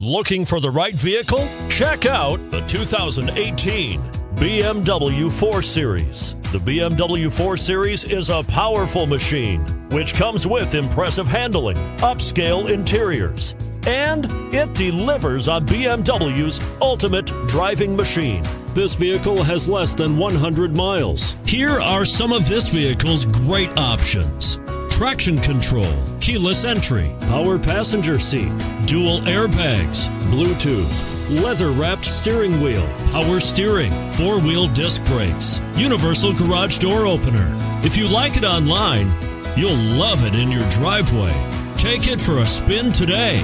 Looking for the right vehicle? Check out the 2018 BMW 4 Series. The BMW 4 Series is a powerful machine, which comes with impressive handling, upscale interiors, and it delivers on BMW's ultimate driving machine. This vehicle has less than 100 miles. Here are some of this vehicle's great options: traction control, keyless entry, power passenger seat, dual airbags, Bluetooth, leather-wrapped steering wheel, power steering, four-wheel disc brakes, universal garage door opener. If you like it online, you'll love it in your driveway. Take it for a spin today.